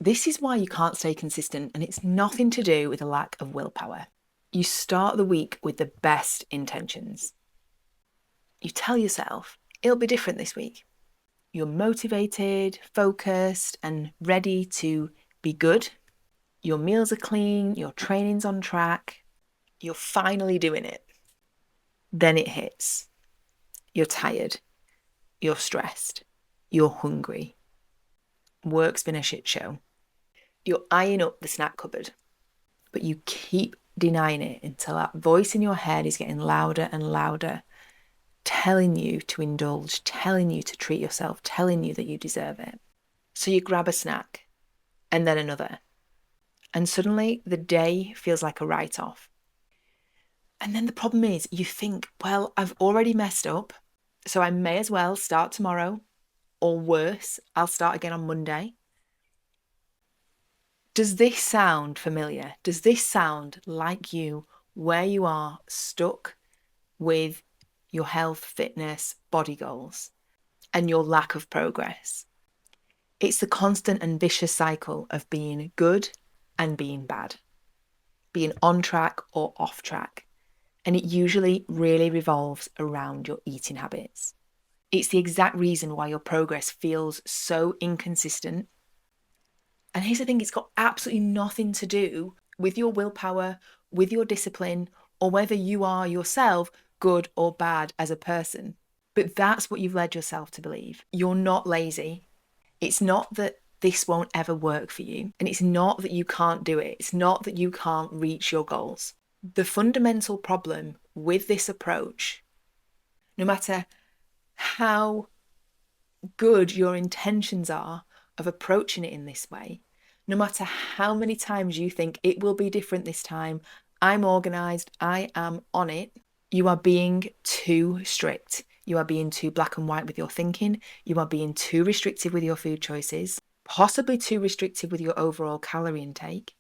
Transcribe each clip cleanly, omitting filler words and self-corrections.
This is why you can't stay consistent, and it's nothing to do with a lack of willpower. You start the week with the best intentions. You tell yourself, it'll be different this week. You're motivated, focused, and ready to be good. Your meals are clean, your training's on track. You're finally doing it. Then it hits. You're tired. You're stressed. You're hungry. Work's been a shit show. You're eyeing up the snack cupboard, but you keep denying it until that voice in your head is getting louder and louder, telling you to indulge, telling you to treat yourself, telling you that you deserve it. So you grab a snack and then another. And suddenly the day feels like a write-off. And then the problem is you think, well, I've already messed up, so I may as well start tomorrow, or worse, I'll start again on Monday. Does this sound familiar? Does this sound like you, where you are stuck with your health, fitness, body goals and your lack of progress? It's the constant and vicious cycle of being good and being bad, being on track or off track. And it usually really revolves around your eating habits. It's the exact reason why your progress feels so inconsistent. And here's the thing, it's got absolutely nothing to do with your willpower, with your discipline, or whether you are yourself good or bad as a person. But that's what you've led yourself to believe. You're not lazy. It's not that this won't ever work for you. And it's not that you can't do it. It's not that you can't reach your goals. The fundamental problem with this approach, no matter how good your intentions are of approaching it in this way, no matter how many times you think it will be different this time, I'm organized, I am on it, you are being too strict. You are being too black and white with your thinking. You are being too restrictive with your food choices, possibly too restrictive with your overall calorie intake,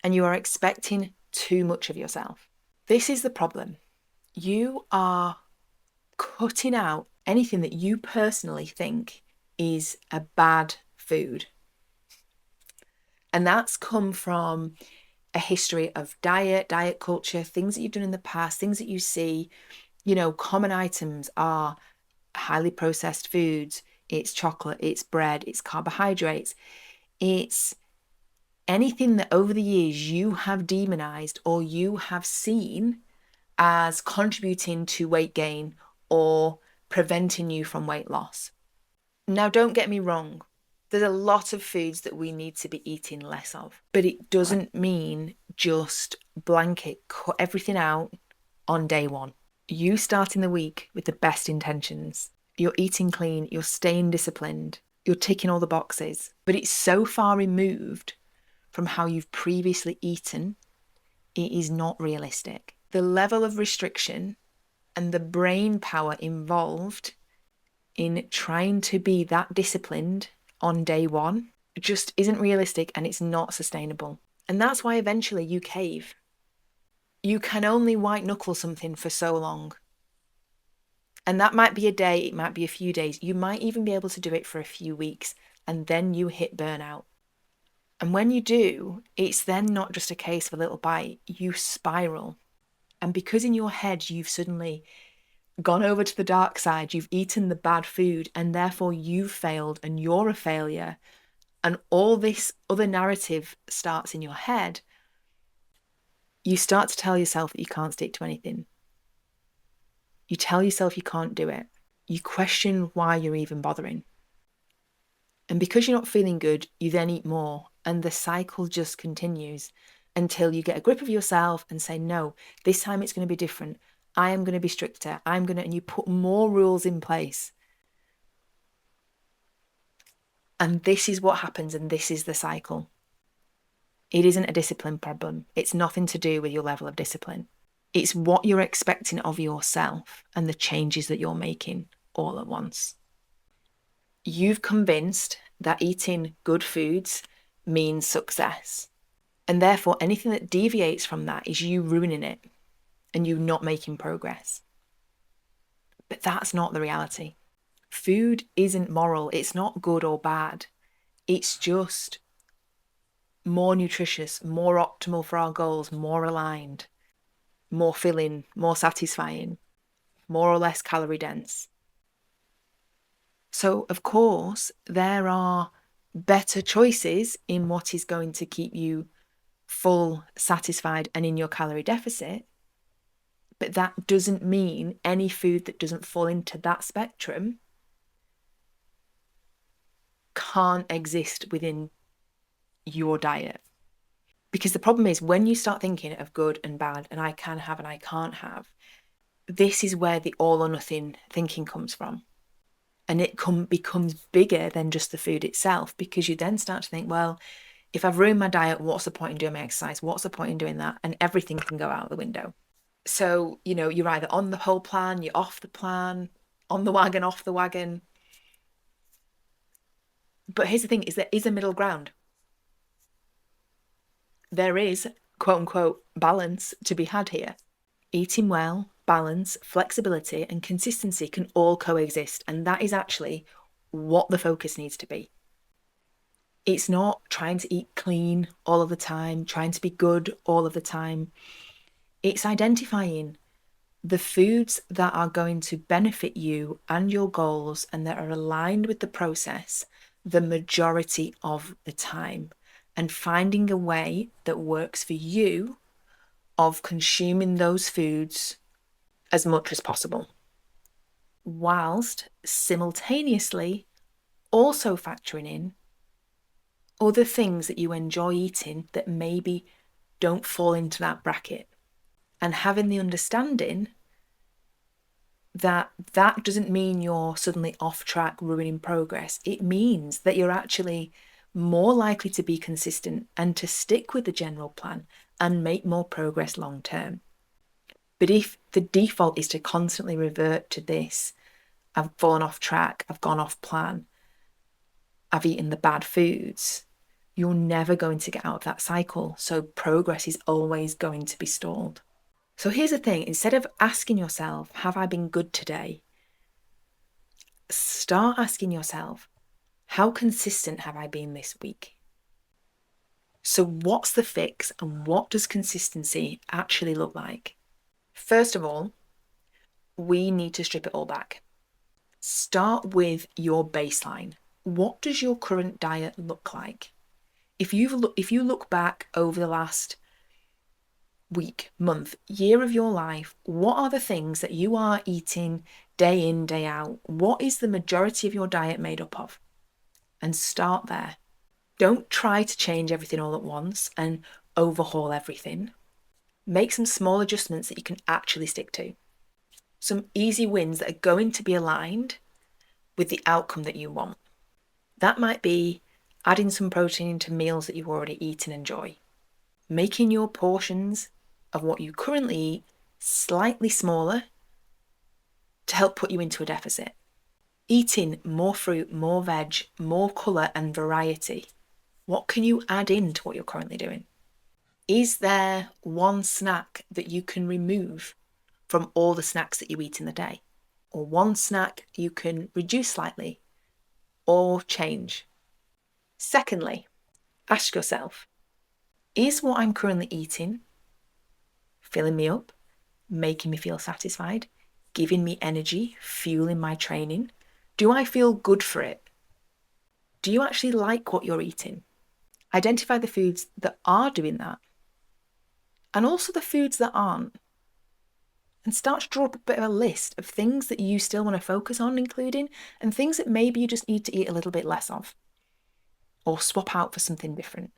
and you are expecting too much of yourself. This is the problem. You are cutting out anything that you personally think is a bad food. And that's come from a history of diet culture, things that you've done in the past, things that you see. Common items are highly processed foods. It's chocolate, it's bread, it's carbohydrates. It's anything that over the years you have demonized or you have seen as contributing to weight gain or preventing you from weight loss. Now, don't get me wrong. There's a lot of foods that we need to be eating less of, but it doesn't mean just blanket cut everything out on day one. You starting the week with the best intentions. You're eating clean, you're staying disciplined, you're ticking all the boxes, but it's so far removed from how you've previously eaten, it is not realistic. The level of restriction and the brain power involved in trying to be that disciplined on day one just isn't realistic, and it's not sustainable. And that's why eventually you cave. You can only white knuckle something for so long. And that might be a day, it might be a few days. You might even be able to do it for a few weeks, and then you hit burnout. And when you do, it's then not just a case of a little bite, you spiral. And because in your head you've suddenly gone over to the dark side, you've eaten the bad food, and therefore you've failed and you're a failure, and all this other narrative starts in your head, you start to tell yourself that you can't stick to anything. You tell yourself you can't do it. You question why you're even bothering. And because you're not feeling good, you then eat more, and the cycle just continues until you get a grip of yourself and say, no, this time it's going to be different. I am going to be stricter. And you put more rules in place. And this is what happens, and this is the cycle. It isn't a discipline problem. It's nothing to do with your level of discipline. It's what you're expecting of yourself and the changes that you're making all at once. You've convinced that eating good foods means success. And therefore, anything that deviates from that is you ruining it and you not making progress. But that's not the reality. Food isn't moral. It's not good or bad. It's just more nutritious, more optimal for our goals, more aligned, more filling, more satisfying, more or less calorie dense. So, of course, there are better choices in what is going to keep you full, satisfied, and in your calorie deficit. But that doesn't mean any food that doesn't fall into that spectrum can't exist within your diet. Because the problem is when you start thinking of good and bad and I can have and I can't have, this is where the all or nothing thinking comes from. And it becomes bigger than just the food itself, because you then start to think, well, if I've ruined my diet, what's the point in doing my exercise? What's the point in doing that? And everything can go out the window. So, you're either on the whole plan, you're off the plan, on the wagon, off the wagon. But here's the thing, is there is a middle ground. There is, quote unquote, balance to be had here. Eating well, balance, flexibility, and consistency can all coexist. And that is actually what the focus needs to be. It's not trying to eat clean all of the time, trying to be good all of the time. It's identifying the foods that are going to benefit you and your goals and that are aligned with the process the majority of the time, and finding a way that works for you of consuming those foods as much as possible, whilst simultaneously also factoring in other things that you enjoy eating that maybe don't fall into that bracket, and having the understanding that that doesn't mean you're suddenly off track, ruining progress. It means that you're actually more likely to be consistent and to stick with the general plan and make more progress long term. But if the default is to constantly revert to this, I've fallen off track, I've gone off plan, I've eaten the bad foods, you're never going to get out of that cycle. So progress is always going to be stalled. So here's the thing, instead of asking yourself, have I been good today? Start asking yourself, how consistent have I been this week? So what's the fix and what does consistency actually look like? First of all, we need to strip it all back. Start with your baseline. What does your current diet look like? If you look back over the last week, month, year of your life, what are the things that you are eating day in, day out? What is the majority of your diet made up of? And start there. Don't try to change everything all at once and overhaul everything. Make some small adjustments that you can actually stick to. Some easy wins that are going to be aligned with the outcome that you want. That might be adding some protein into meals that you already eat and enjoy. Making your portions of what you currently eat slightly smaller to help put you into a deficit. Eating more fruit, more veg, more colour and variety. What can you add into what you're currently doing? Is there one snack that you can remove from all the snacks that you eat in the day? Or one snack you can reduce slightly or change? Secondly, ask yourself, is what I'm currently eating filling me up, making me feel satisfied, giving me energy, fueling my training? Do I feel good for it? Do you actually like what you're eating? Identify the foods that are doing that, and also the foods that aren't. And start to draw up a bit of a list of things that you still want to focus on including, and things that maybe you just need to eat a little bit less of, or swap out for something different.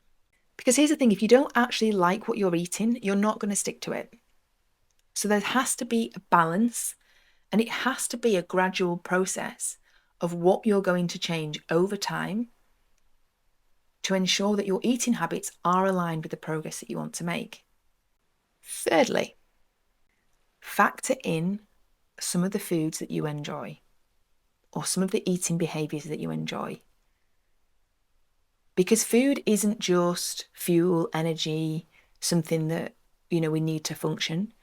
Because here's the thing, if you don't actually like what you're eating, you're not going to stick to it. So there has to be a balance, and it has to be a gradual process of what you're going to change over time to ensure that your eating habits are aligned with the progress that you want to make. Thirdly, factor in some of the foods that you enjoy, or some of the eating behaviours that you enjoy. Because food isn't just fuel, energy, something that, we need to function.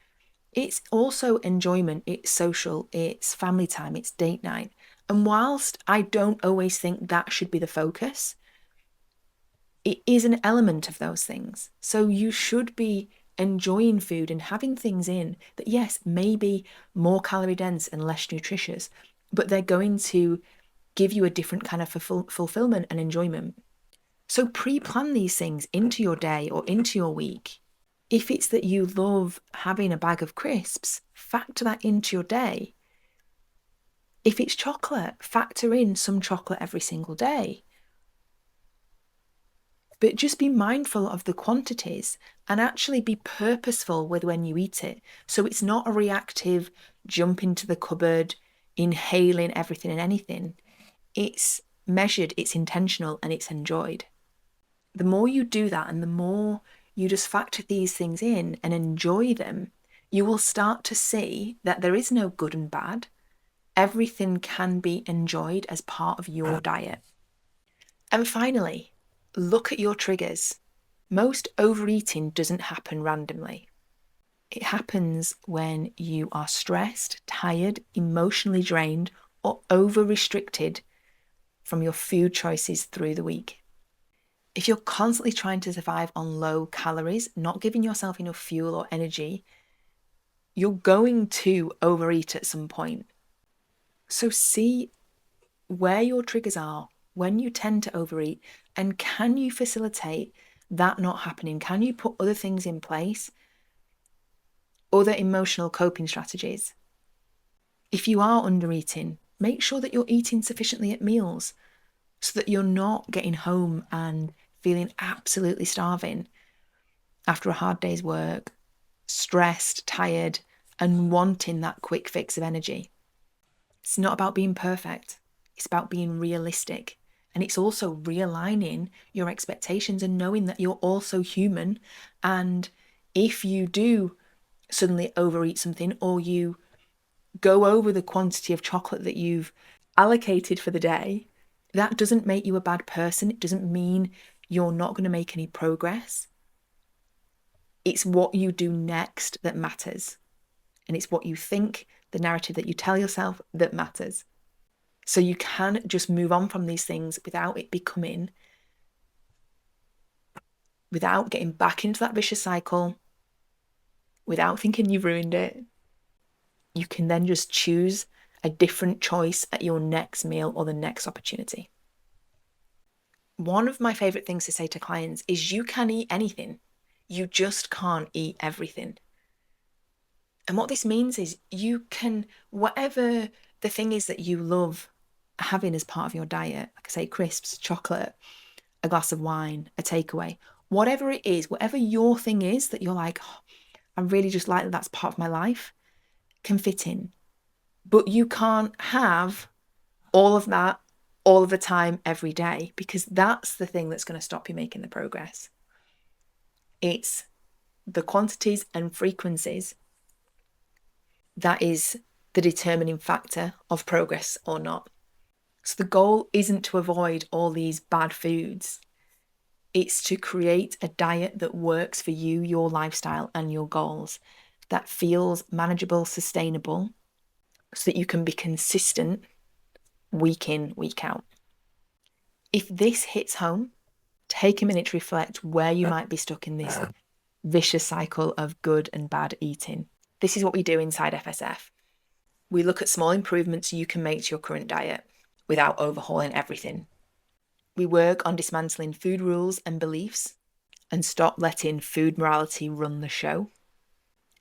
It's also enjoyment, it's social, it's family time, it's date night. And whilst I don't always think that should be the focus, it is an element of those things. So you should be enjoying food and having things in that, yes, may be more calorie dense and less nutritious, but they're going to give you a different kind of fulfillment and enjoyment. So pre-plan these things into your day or into your week. If it's that you love having a bag of crisps, factor that into your day. If it's chocolate, factor in some chocolate every single day. But just be mindful of the quantities and actually be purposeful with when you eat it. So it's not a reactive jump into the cupboard, inhaling everything and anything. It's measured, it's intentional, and it's enjoyed. The more you do that and the more you just factor these things in and enjoy them, you will start to see that there is no good and bad. Everything can be enjoyed as part of your diet. And finally, look at your triggers. Most overeating doesn't happen randomly. It happens when you are stressed, tired, emotionally drained, or over-restricted from your food choices through the week. If you're constantly trying to survive on low calories, not giving yourself enough fuel or energy, you're going to overeat at some point. So see where your triggers are, when you tend to overeat, and can you facilitate that not happening? Can you put other things in place, other emotional coping strategies? If you are undereating, make sure that you're eating sufficiently at meals so that you're not getting home and feeling absolutely starving after a hard day's work, stressed, tired, and wanting that quick fix of energy. It's not about being perfect. It's about being realistic. And it's also realigning your expectations and knowing that you're also human. And if you do suddenly overeat something or you go over the quantity of chocolate that you've allocated for the day, that doesn't make you a bad person. It doesn't mean you're not going to make any progress. It's what you do next that matters. And it's what you think, the narrative that you tell yourself that matters. So you can just move on from these things without it becoming, without getting back into that vicious cycle, without thinking you've ruined it. You can then just choose a different choice at your next meal or the next opportunity. One of my favorite things to say to clients is you can eat anything. You just can't eat everything. And what this means is you can, whatever the thing is that you love having as part of your diet, like I say, crisps, chocolate, a glass of wine, a takeaway, whatever it is, whatever your thing is that you're like, oh, I really just like that that's part of my life, can fit in. But you can't have all of that all of the time, every day, because that's the thing that's going to stop you making the progress. It's the quantities and frequencies that is the determining factor of progress or not. So the goal isn't to avoid all these bad foods. It's to create a diet that works for you, your lifestyle, and your goals, that feels manageable, sustainable, so that you can be consistent week in, week out. If this hits home, take a minute to reflect where you might be stuck in this vicious cycle of good and bad eating. This is what we do inside FSF. We look at small improvements you can make to your current diet without overhauling everything. We work on dismantling food rules and beliefs and stop letting food morality run the show.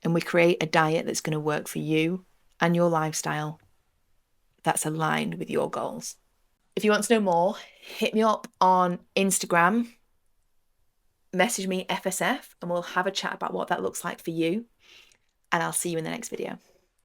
And we create a diet that's going to work for you and your lifestyle that's aligned with your goals. If you want to know more, hit me up on Instagram, message me FSF, and we'll have a chat about what that looks like for you. And I'll see you in the next video.